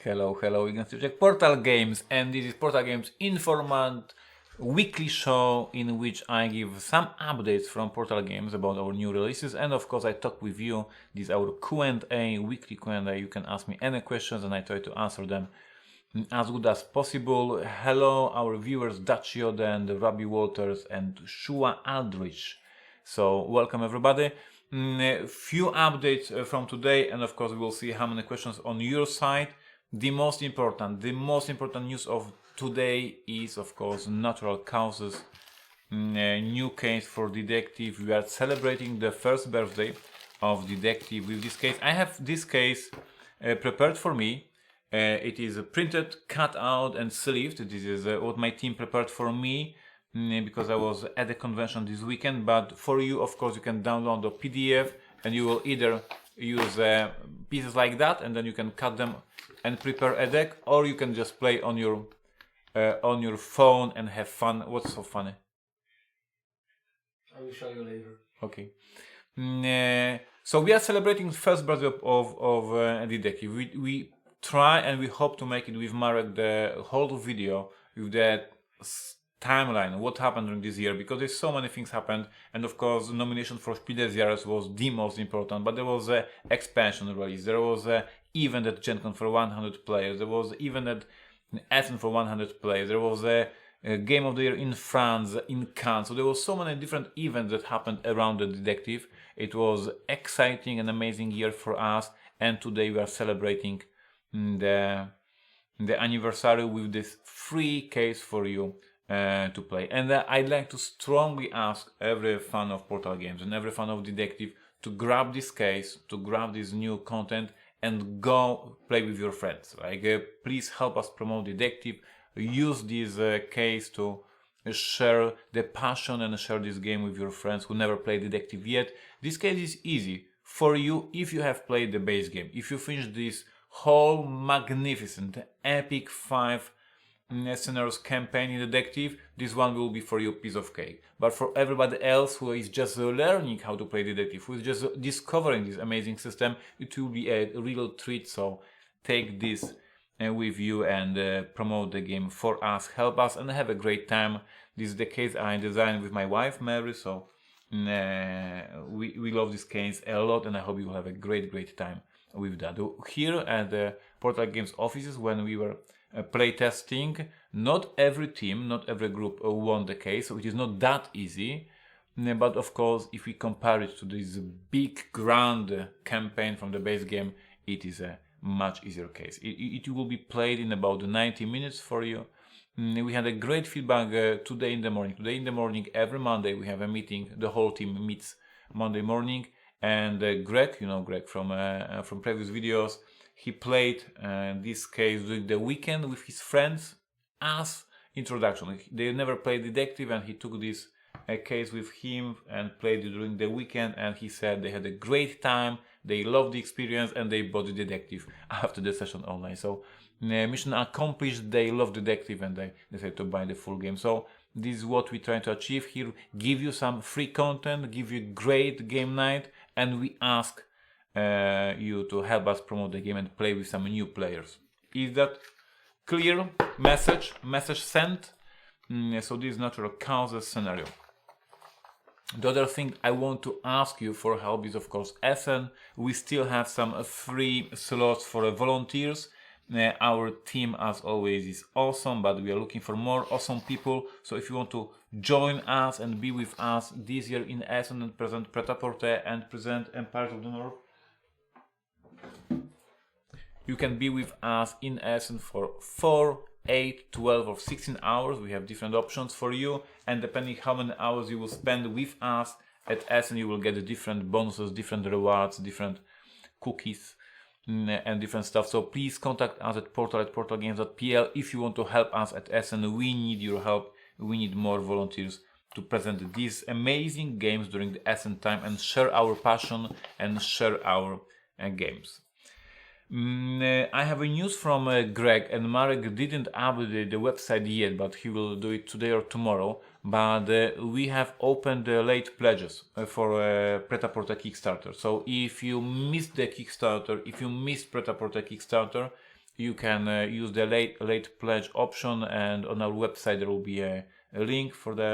Hello, we're going to check Portal Games, and this is Portal Games Informant weekly show in which I give some updates from Portal Games about our new releases, and of course I talk with you. This is our Q&A, weekly Q&A. You can ask me any questions and I try to answer them as good as possible. Hello our viewers Dutch Yoda and Robbie Walters and Shua Aldrich. So welcome everybody. Few updates from today, and of course we will see how many questions on your side. The most important news of today is of course natural causes. New case for detective. We are celebrating the first birthday of detective with this case. I have this case prepared for me. It is printed, cut out and sleeved. This is what my team prepared for me because I was at the convention this weekend. But for you, of course, you can download the PDF and you will either use pieces like that and then you can cut them and prepare a deck, or you can just play on your phone and have fun. What's so funny? I will show you later. Okay. So we are celebrating first birthday of detective. We try and we hope to make it with Marek the whole video with that timeline, what happened during this year, because there's so many things happened, and of course nomination for Spiel des Jahres was the most important, but there was a expansion release, there was a event at Gen Con for 100 players, there was event at Essen for 100 players, there was a Game of the Year in France, in Cannes, so there was so many different events that happened around the detective. It was exciting and amazing year for us, and today we are celebrating the anniversary with this free case for you to play. And I'd like to strongly ask every fan of Portal Games and every fan of detective to grab this case, to grab this new content and go play with your friends. Like please help us promote detective. Use this case to share the passion and share this game with your friends who never played detective yet. This case is easy for you if you have played the base game. If you finish this whole magnificent epic 5 scenarios campaign in detective, this one will be for you piece of cake. But for everybody else who is just learning how to play detective, who is just discovering this amazing system, it will be a real treat. So take this with you and promote the game for us, help us and have a great time. This is the case I designed with my wife Mary, so we love this case a lot, and I hope you will have a great time with that. Here at the Portal Games offices, when we were playtesting, not every team, not every group won the case, so it is not that easy. But of course, if we compare it to this big grand campaign from the base game, it is a much easier case. It will be played in about 90 minutes for you. We had a great feedback today in the morning. Today in the morning, every Monday, we have a meeting. The whole team meets Monday morning. And Greg, you know Greg from previous videos, he played this case during the weekend with his friends as introduction. They never played detective, and he took this case with him and played it during the weekend, and he said they had a great time, they loved the experience, and they bought the detective after the session online. So mission accomplished, they love detective and they decided to buy the full game. So this is what we try to achieve here, give you some free content, give you great game night, and we ask you to help us promote the game and play with some new players. Is that clear? Message sent. So this is natural causes scenario. The other thing I want to ask you for help is of course Essen. We still have some free slots for volunteers. Our team as always is awesome, but we are looking for more awesome people. So if you want to join us and be with us this year in Essen and present Pret-a-Porter and present Empires of the North, you can be with us in Essen for 4, 8, 12 or 16 hours. We have different options for you, and depending how many hours you will spend with us at Essen, you will get different bonuses, different rewards, different cookies and different stuff. So please contact us at portal@portalgames.pl if you want to help us at Essen. We need your help. We need more volunteers to present these amazing games during the Essen time and share our passion and share our games. I have a news from Greg, and Marek didn't update the website yet, but he will do it today or tomorrow. But we have opened the late pledges for Pret-a-Porter Kickstarter. So if you missed the Kickstarter, if you missed Pret-a-Porter Kickstarter, you can use the late pledge option, and on our website there will be a link for the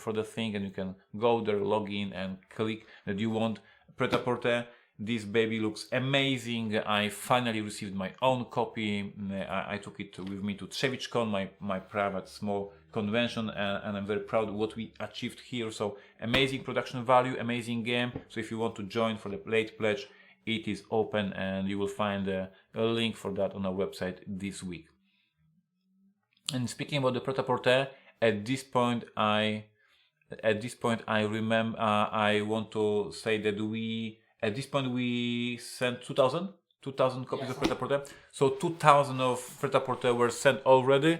for the thing, and you can go there, log in, and click that you want Pret-a-Porter. This baby looks amazing. I finally received my own copy. I took it with me to TrzewiczCon, my private small convention, and I'm very proud of what we achieved here. So amazing production value, amazing game. So if you want to join for the late pledge, it is open, and you will find a link for that on our website this week. And speaking about the Pret-a-Porter, at this point I remember I want to say that at this point we sent 2,000 copies of Pret-a-Porter. So 2,000 of Pret-a-Porter were sent already.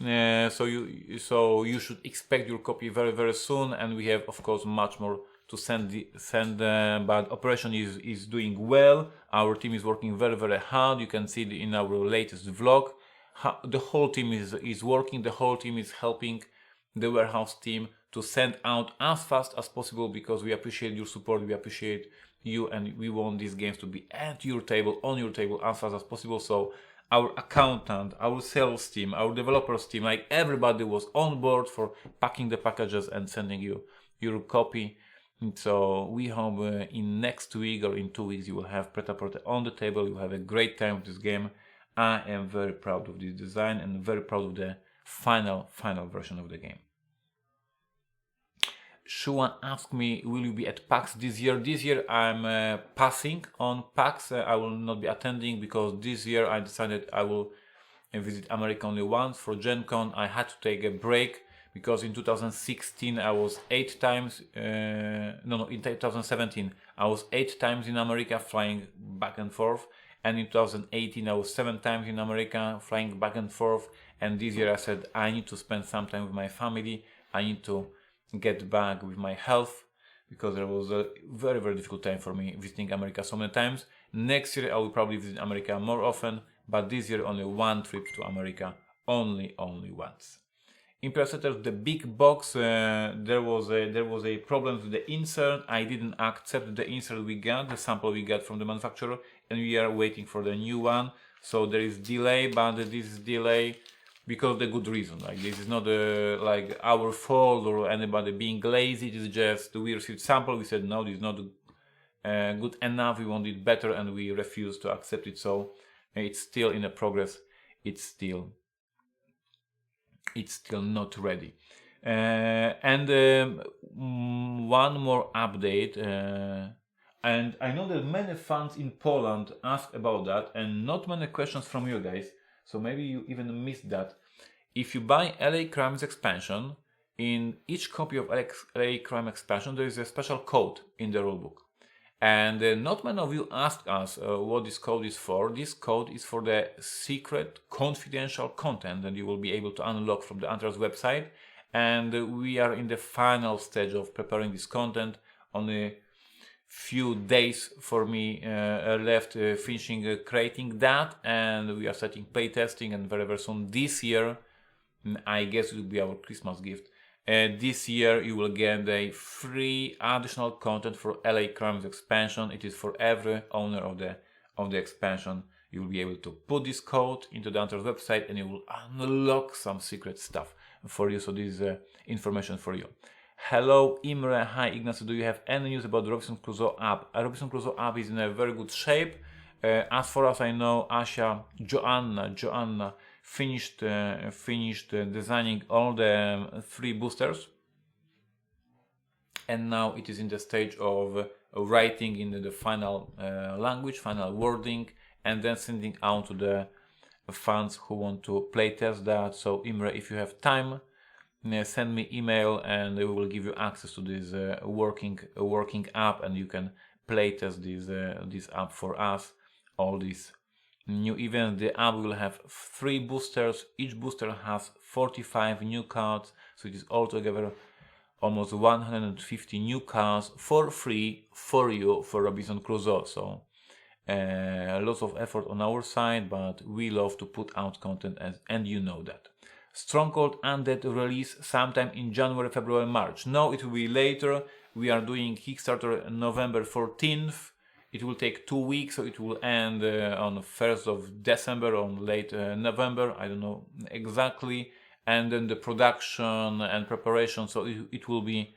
So you should expect your copy very, very soon, and we have of course much more to send. But operation is doing well. Our team is working very, very hard. You can see it in our latest vlog. The whole team is working. The whole team is helping the warehouse team to send out as fast as possible, because we appreciate your support. We appreciate you, and we want these games to be at your table, on your table, as fast as possible. So our accountant, our sales team, our developers team, like everybody was on board for packing the packages and sending you your copy. And so we hope in next week or in 2 weeks you will have Pret-a-Porter on the table. You will have a great time with this game. I am very proud of this design and very proud of the final version of the game. Shuan asked me, will you be at PAX this year? This year I'm passing on PAX. I will not be attending, because this year I decided I will visit America only once. For Gen Con I had to take a break, because in 2016 I was 8 times, in 2017 I was 8 times in America, flying back and forth. And in 2018 I was 7 times in America, flying back and forth. And this year I said I need to spend some time with my family. I need to get back with my health, because there was a very, very difficult time for me visiting America so many times. Next year I will probably visit America more often, but this year only one trip to America, only once. Imperial Settlers, the big box, there was a problem with the insert. I didn't accept the insert we got, the sample we got from the manufacturer, and we are waiting for the new one. So there is delay, but this is delay because of the good reason. Like, this is not like our fault or anybody being lazy. It is just we received sample. We said no, this is not good enough. We want it better, and we refused to accept it. So it's still in a progress. It's still not ready. And one more update. And I know that many fans in Poland ask about that, and not many questions from you guys. So maybe you even missed that. If you buy LA Crimes expansion, in each copy of LA Crime expansion there is a special code in the rulebook. And not many of you asked us what this code is for. This code is for the secret, confidential content that you will be able to unlock from the Antrax website. And we are in the final stage of preparing this content. Only few days for me left finishing creating that, and we are starting playtesting, and very, very soon this year, I guess it will be our Christmas gift. This year you will get a free additional content for LA Crimes expansion. It is for every owner of the expansion. You will be able to put this code into the Antrax website, and you will unlock some secret stuff for you. So this is information for you. Hello Imre, hi Ignacio, do you have any news about the Robinson Crusoe app? Robinson Crusoe app is in a very good shape. As far as I know, Joanna finished designing all the 3 boosters, and now it is in the stage of writing in the final language, final wording, and then sending out to the fans who want to playtest that. So Imre, if you have time, send me email, and we will give you access to this working app, and you can playtest this app for us. All these new events. The app will have 3 boosters. Each booster has 45 new cards, so it is altogether almost 150 new cards for free for you for Robinson Crusoe. So lots of effort on our side, but we love to put out content, and you know that. Stronghold Undead release sometime in January, February, March. No, it will be later. We are doing Kickstarter November 14th, It will take 2 weeks, so it will end on 1st of December, on late November, I don't know exactly. And then the production and preparation, so it will be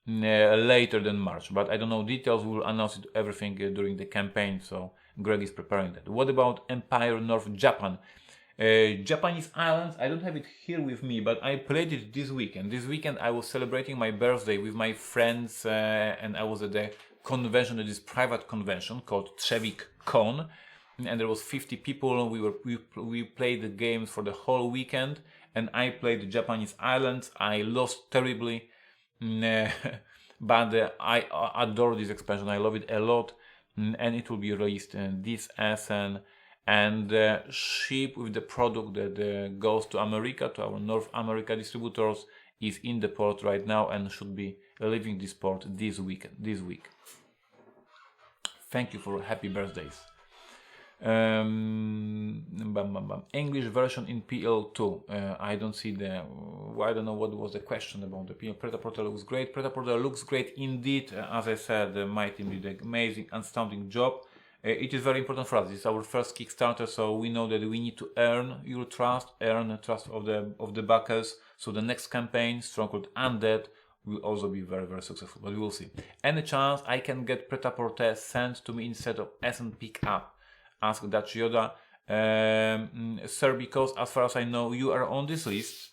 later than March, but I don't know details. We'll announce it, everything during the campaign, so Greg is preparing that. What about Empire North Japan? Japanese Islands, I don't have it here with me, but I played it this weekend. This weekend I was celebrating my birthday with my friends, and I was at the convention, this private convention called Trevik Con, and there was 50 people. We played the games for the whole weekend, and I played the Japanese Islands. I lost terribly, but I adore this expansion. I love it a lot, and it will be released this Essen, and ship with the product that goes to America, to our North America distributors, is in the port right now and should be leaving this port this week. Thank you for happy birthdays. English version in PL2. I don't see the. I don't know what was the question about the PL. Pret-a-Porter looks great. Pret-a-Porter looks great indeed. As I said, my team did an amazing, astounding job. It is very important for us. It's our first Kickstarter, so we know that we need to earn your trust, earn the trust of the backers. So the next campaign, Stronghold Undead, will also be very, very successful. But we will see. Any chance I can get Pret-a-Porter sent to me instead of Essen pick up? Asked Dutch Yoda. Sir, because as far as I know, you are on this list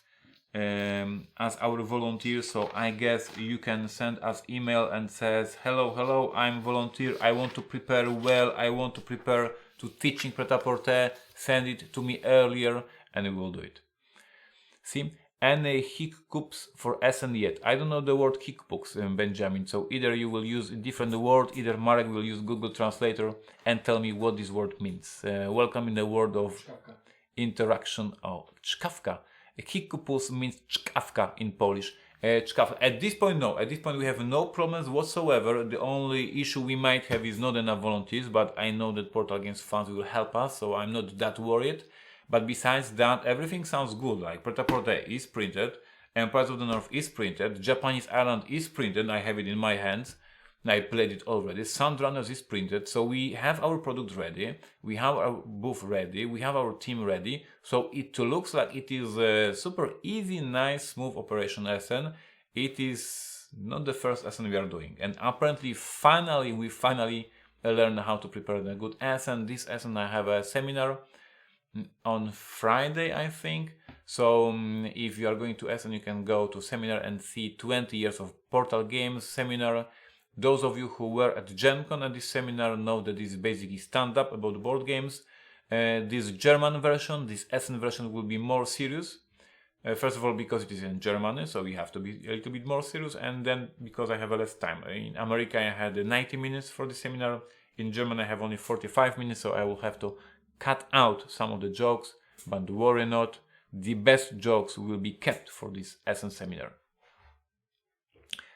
as our volunteer, so I guess you can send us email and says, hello, I'm volunteer, I want to prepare well, I want to prepare to teaching Pret-a-Porter, send it to me earlier, and we will do it. See? Any hiccups for Essen yet? I don't know the word hiccups, Benjamin, so either you will use a different word, either Marek will use Google Translator and tell me what this word means. Welcome in the world of czkawka. Interaction. Oh, czkawka. Hiccups means czkawka in Polish. At this point, no. At this point, we have no problems whatsoever. The only issue we might have is not enough volunteers, but I know that Portal Games Funds will help us, so I'm not that worried. But besides that, everything sounds good. Like Pret-a-Porter is printed, Empires of the North is printed, Japanese Island is printed, I have it in my hands, I played it already, Sandrunners is printed, so we have our product ready, we have our booth ready, we have our team ready, so it looks like it is a super easy, nice, smooth operation Essen. It is not the first Essen we are doing, and apparently we finally learned how to prepare the good Essen. This Essen I have a seminar on Friday, I think. So if you are going to Essen, you can go to seminar and see 20 years of Portal Games seminar. Those of you who were at GenCon at this seminar know that this is basically stand-up about board games. This German version, this Essen version, will be more serious. First of all, because it is in Germany, so we have to be a little bit more serious, and then because I have less time. In America, I had 90 minutes for the seminar. In Germany, I have only 45 minutes, so I will have to cut out some of the jokes, but worry not, the best jokes will be kept for this Essen seminar.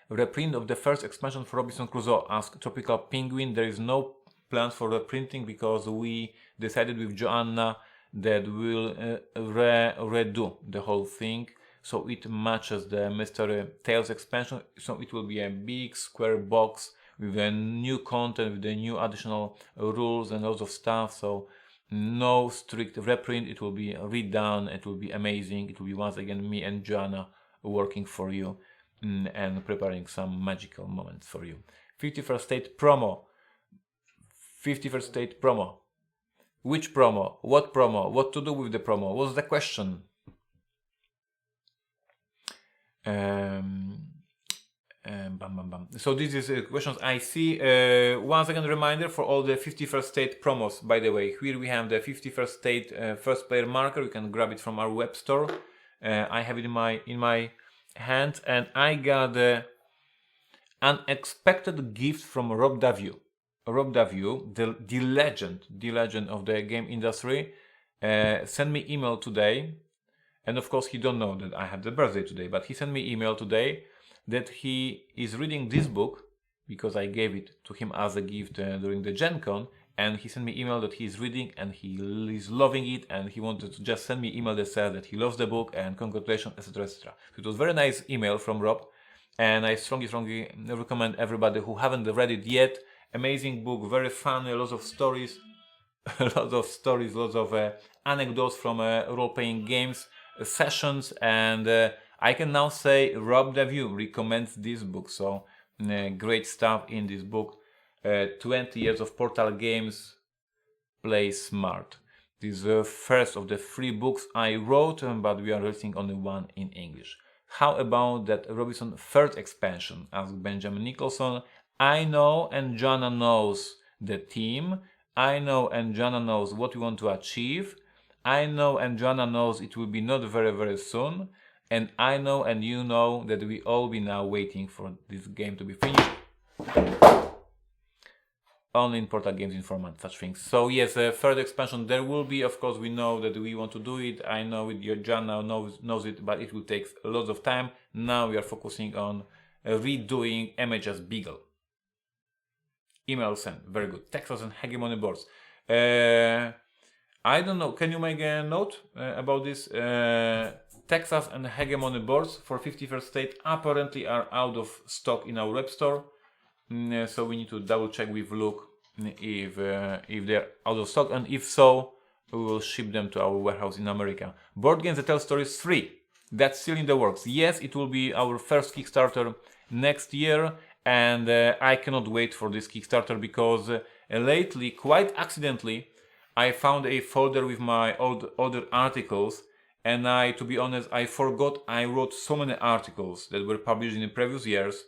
Reprint of the first expansion for Robinson Crusoe, asked Tropical Penguin. There is no plans for reprinting because we decided with Joanna that we'll redo the whole thing, so it matches the Mystery Tales expansion, so it will be a big square box with a new content, with the new additional rules and lots of stuff, so no strict reprint. It will be redone, it will be amazing, it will be once again me and Joanna working for you and preparing some magical moments for you. 51st State promo. 51st State promo. Which promo? What promo? What to do with the promo? What's the question? So this is questions I see. Once again, reminder for all the 51st State promos. By the way, here we have the 51st State first player marker. You can grab it from our web store. I have it in my hand, and I got an unexpected gift from Rob Daviau. Rob Daviau, the legend of the game industry, sent me email today, and of course he don't know that I have the birthday today, but he sent me email today that he is reading this book because I gave it to him as a gift during the Gen Con, and he sent me email that he is reading and he is loving it, and he wanted to just send me email that says that he loves the book and congratulations, etc, etc. So it was a very nice email from Rob, and I strongly recommend everybody who haven't read it yet Amazing book, very funny, lots of stories, lots of anecdotes from role-playing games sessions, and I can now say Rob Deview recommends this book. So great stuff in this book. 20 years of Portal games. Play smart. This is the first of the 3 books I wrote, but we are releasing only one in English. How about that Robinson third expansion? Asked Benjamin Nicholson. I know and Jana knows the team. I know and Jana knows what we want to achieve. I know and Jana knows it will be not very soon. And I know and you know that we all be now waiting for this game to be finished. Only in Portal Games Informant, such things. So yes, third expansion, there will be, of course, we know that we want to do it. I know it, John now knows it, but it will take lots of time. Now we are focusing on redoing MHS Beagle. Email sent, very good. Texas and Hegemony boards. I don't know, can you make a note about this? Texas and Hegemony boards for 51st State apparently are out of stock in our web store. So we need to double check with Luke if they're out of stock, and if so, we will ship them to our warehouse in America. Board Games That Tell Stories 3, that's still in the works. Yes, it will be our first Kickstarter next year, and I cannot wait for this Kickstarter because lately, quite accidentally, I found a folder with my older articles, and to be honest, I forgot I wrote so many articles that were published in the previous years.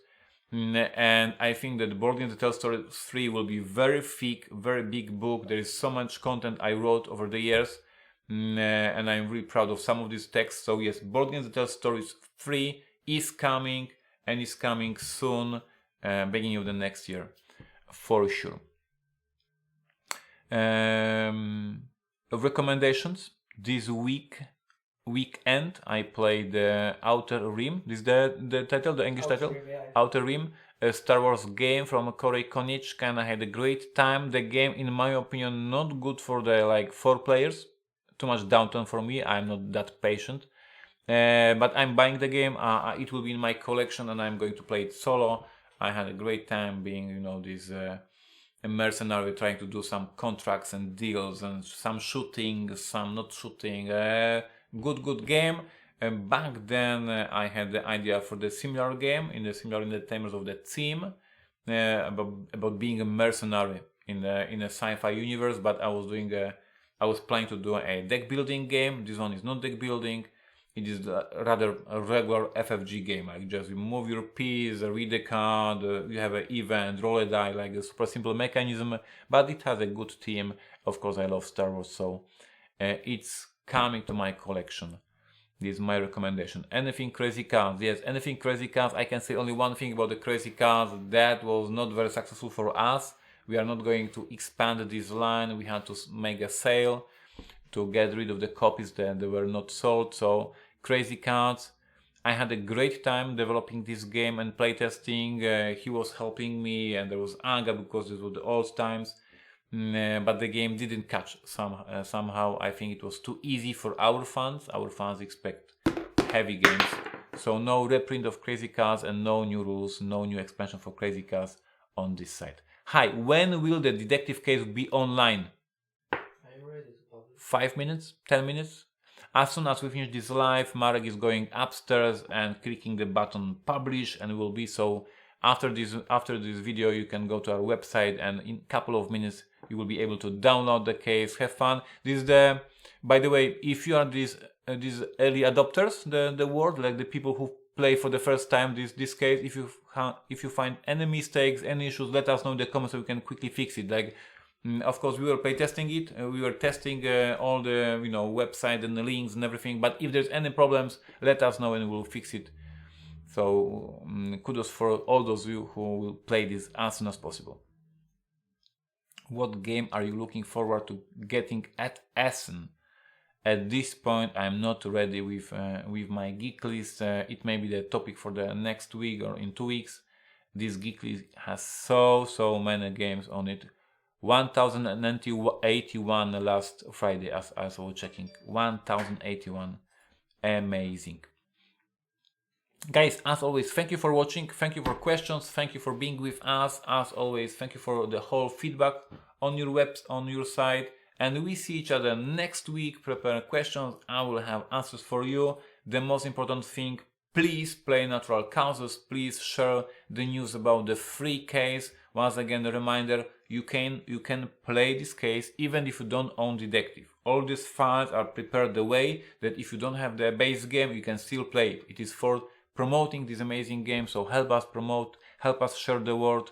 And I think that Board Games That Tell Stories 3 will be very thick, very big book. There is so much content I wrote over the years, and I'm really proud of some of these texts. So yes, Board Games That Tell Stories 3 is coming, and is coming soon, beginning of the next year, for sure. Recommendations this weekend I played Outer Rim. This is the title, the English title? Rim, yeah. Outer Rim, a Star Wars game from Corey Konich. I had a great time. The game, in my opinion, not good for the 4 players. Too much downtime for me. I'm not that patient. But I'm buying the game. It will be in my collection, and I'm going to play it solo. I had a great time being, this a mercenary, trying to do some contracts and deals and some shooting, some not shooting. Good game. Back then I had the idea for the similar game in the Tamers of the Team, about being a mercenary in a sci-fi universe, but I was planning to do a deck building game. This one is not deck building. It is rather a regular FFG game, like just you move your piece, read the card, you have an event, roll a die, like a super simple mechanism, but it has a good theme. Of course, I love Star Wars, so it's coming to my collection. This is my recommendation. Anything Crazy Cards? Yes, anything Crazy Cards. I can say only one thing about the Crazy Cards. That was not very successful for us. We are not going to expand this line. We had to make a sale to get rid of the copies that they were not sold. So Crazy Cards, I had a great time developing this game and playtesting. He was helping me, and there was Anga because this was the old times. But the game didn't catch somehow. I think it was too easy for our fans. Our fans expect heavy games. So no reprint of Crazy Cards and no new rules, no new expansion for Crazy Cards on this site. Hi, when will the detective case be online? 5 minutes? 10 minutes? As soon as we finish this live, Marek is going upstairs and clicking the button publish, and will be so. After this video, you can go to our website, and in a couple of minutes you will be able to download the case. Have fun. This is by the way, if you are these early adopters, the word, like the people who play for the first time this case, if you find any mistakes, any issues, let us know in the comments so we can quickly fix it. Of course, we were playtesting it. We were testing all the website and the links and everything. But if there's any problems, let us know and we'll fix it. So kudos for all those of you who will play this as soon as possible. What game are you looking forward to getting at Essen? At this point, I'm not ready with my geek list. It may be the topic for the next week or in 2 weeks. This geek list has so many games on it. 1081 last Friday, as I was checking. 1081, amazing. Guys, as always, thank you for watching, thank you for questions, thank you for being with us. As always, thank you for the whole feedback on your side, and we see each other next week. Prepare questions, I will have answers for you. The most important thing, please play natural causes, please share the news about the free case. Once again, a reminder, you can play this case even if you don't own Detective. All these files are prepared the way that if you don't have the base game, you can still play it. It is for promoting this amazing game, so help us promote, help us share the word,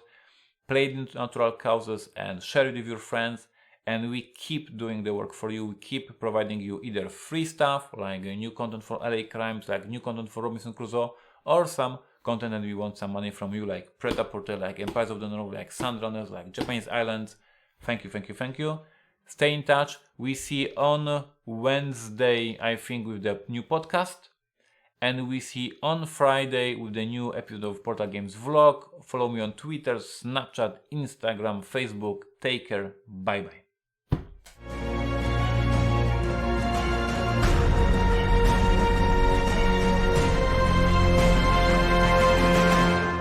play it into natural causes and share it with your friends, and we keep doing the work for you. We keep providing you either free stuff like new content for LA Crimes, like new content for Robinson Crusoe, or some content and we want some money from you like Pret-a-Porter, like Empires of the North, like Sandrunners, like Japanese Islands. Thank you, thank you, thank you. Stay in touch. We see on Wednesday, I think, with the new podcast. And we see on Friday with the new episode of Portal Games Vlog. Follow me on Twitter, Snapchat, Instagram, Facebook. Take care. Bye bye.